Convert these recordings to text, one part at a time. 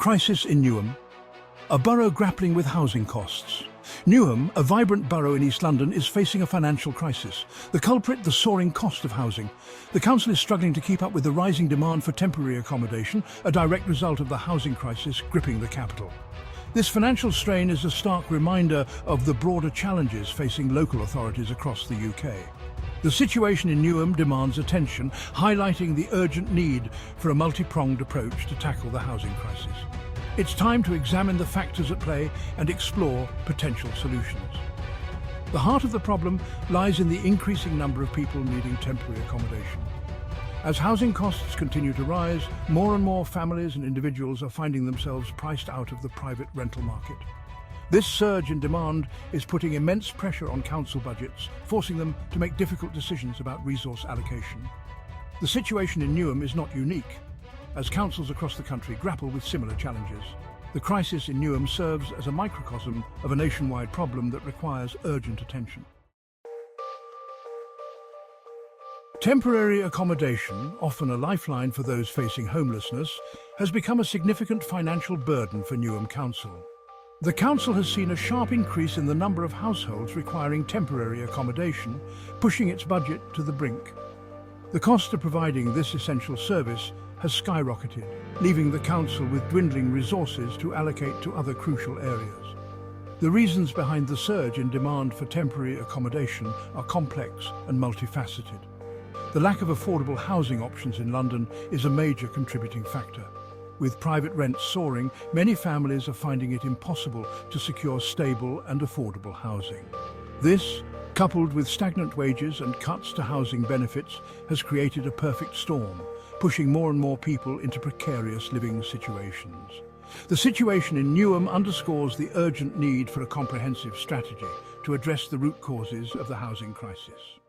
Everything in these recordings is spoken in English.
Crisis in Newham, a borough grappling with housing costs. Newham, a vibrant borough in East London, is facing a financial crisis. The culprit, the soaring cost of housing. The council is struggling to keep up with the rising demand for temporary accommodation, a direct result of the housing crisis gripping the capital. This financial strain is a stark reminder of the broader challenges facing local authorities across the UK. The situation in Newham demands attention, highlighting the urgent need for a multi-pronged approach to tackle the housing crisis. It's time to examine the factors at play and explore potential solutions. The heart of the problem lies in the increasing number of people needing temporary accommodation. As housing costs continue to rise, more and more families and individuals are finding themselves priced out of the private rental market. This surge in demand is putting immense pressure on council budgets, forcing them to make difficult decisions about resource allocation. The situation in Newham is not unique, as councils across the country grapple with similar challenges. The crisis in Newham serves as a microcosm of a nationwide problem that requires urgent attention. Temporary accommodation, often a lifeline for those facing homelessness, has become a significant financial burden for Newham Council. The council has seen a sharp increase in the number of households requiring temporary accommodation, pushing its budget to the brink. The cost of providing this essential service has skyrocketed, leaving the council with dwindling resources to allocate to other crucial areas. The reasons behind the surge in demand for temporary accommodation are complex and multifaceted. The lack of affordable housing options in London is a major contributing factor. With private rents soaring, many families are finding it impossible to secure stable and affordable housing. This, coupled with stagnant wages and cuts to housing benefits, has created a perfect storm, pushing more and more people into precarious living situations. The situation in Newham underscores the urgent need for a comprehensive strategy to address the root causes of the housing crisis.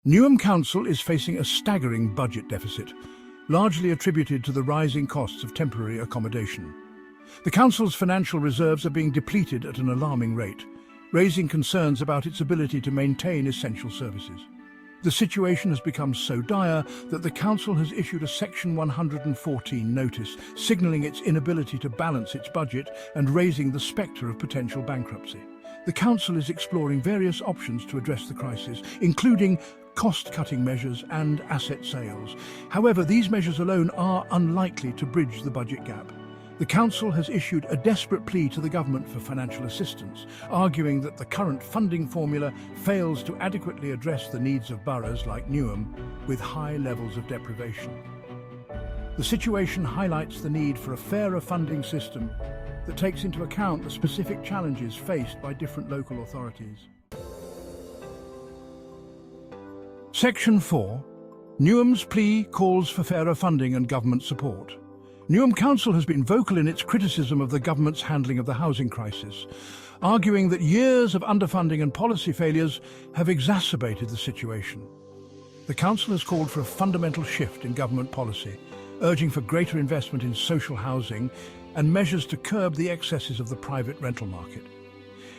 Newham Council is facing a staggering budget deficit, largely attributed to the rising costs of temporary accommodation. The council's financial reserves are being depleted at an alarming rate, raising concerns about its ability to maintain essential services. The situation has become so dire that the council has issued a Section 114 notice, signalling its inability to balance its budget and raising the spectre of potential bankruptcy. The council is exploring various options to address the crisis, including cost-cutting measures and asset sales. However, these measures alone are unlikely to bridge the budget gap. The council has issued a desperate plea to the government for financial assistance, arguing that the current funding formula fails to adequately address the needs of boroughs like Newham with high levels of deprivation. The situation highlights the need for a fairer funding system that takes into account the specific challenges faced by different local authorities. Section 4. Newham's plea calls for fairer funding and government support. Newham Council has been vocal in its criticism of the government's handling of the housing crisis, arguing that years of underfunding and policy failures have exacerbated the situation. The council has called for a fundamental shift in government policy, urging for greater investment in social housing and measures to curb the excesses of the private rental market.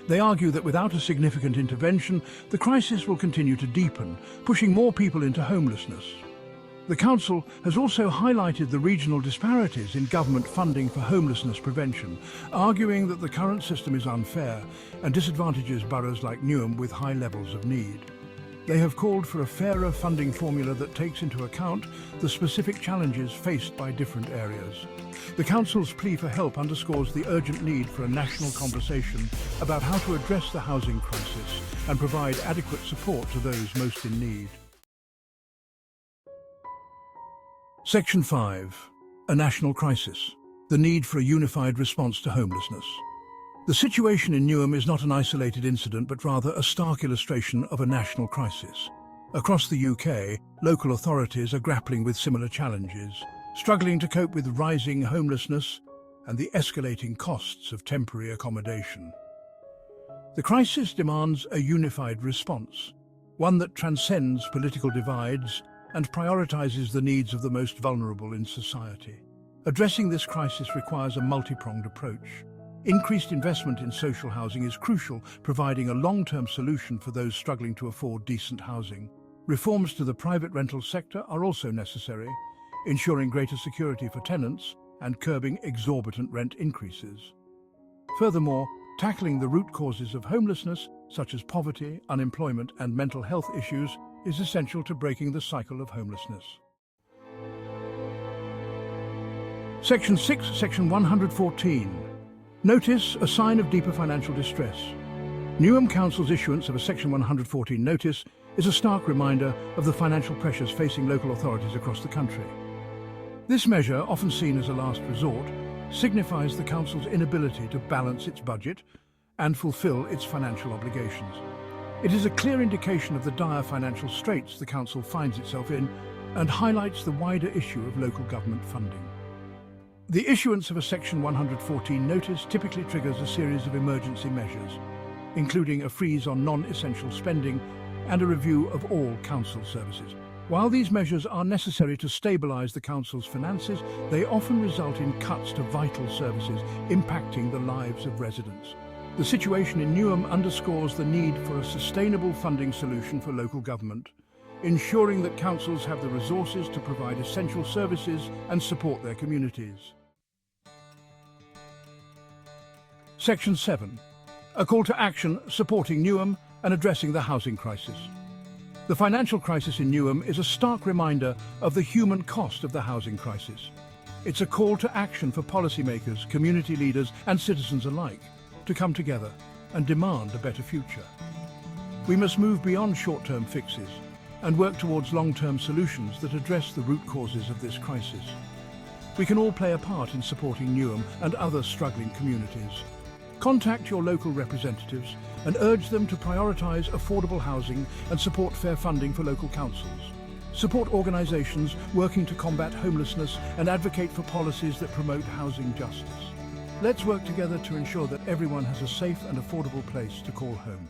They argue that without a significant intervention, the crisis will continue to deepen, pushing more people into homelessness. The council has also highlighted the regional disparities in government funding for homelessness prevention, arguing that the current system is unfair and disadvantages boroughs like Newham with high levels of need. They have called for a fairer funding formula that takes into account the specific challenges faced by different areas. The council's plea for help underscores the urgent need for a national conversation about how to address the housing crisis and provide adequate support to those most in need. Section 5. A national crisis. The need for a unified response to homelessness. The situation in Newham is not an isolated incident, but rather a stark illustration of a national crisis. Across the UK, local authorities are grappling with similar challenges, struggling to cope with rising homelessness and the escalating costs of temporary accommodation. The crisis demands a unified response, one that transcends political divides and prioritises the needs of the most vulnerable in society. Addressing this crisis requires a multi-pronged approach. Increased investment in social housing is crucial, providing a long-term solution for those struggling to afford decent housing. Reforms to the private rental sector are also necessary, ensuring greater security for tenants and curbing exorbitant rent increases. Furthermore, tackling the root causes of homelessness, such as poverty, unemployment, and mental health issues, is essential to breaking the cycle of homelessness. Section 6, Section 114. Notice, a sign of deeper financial distress. Newham Council's issuance of a Section 114 notice is a stark reminder of the financial pressures facing local authorities across the country. This measure, often seen as a last resort, signifies the Council's inability to balance its budget and fulfill its financial obligations. It is a clear indication of the dire financial straits the Council finds itself in and highlights the wider issue of local government funding. The issuance of a Section 114 notice typically triggers a series of emergency measures, including a freeze on non-essential spending and a review of all Council services. While these measures are necessary to stabilise the Council's finances, they often result in cuts to vital services, impacting the lives of residents. The situation in Newham underscores the need for a sustainable funding solution for local government, ensuring that councils have the resources to provide essential services and support their communities. Section 7. A call to action supporting Newham and addressing the housing crisis. The financial crisis in Newham is a stark reminder of the human cost of the housing crisis. It's a call to action for policymakers, community leaders, and citizens alike to come together and demand a better future. We must move beyond short-term fixes and work towards long-term solutions that address the root causes of this crisis. We can all play a part in supporting Newham and other struggling communities. Contact your local representatives and urge them to prioritise affordable housing and support fair funding for local councils. Support organisations working to combat homelessness and advocate for policies that promote housing justice. Let's work together to ensure that everyone has a safe and affordable place to call home.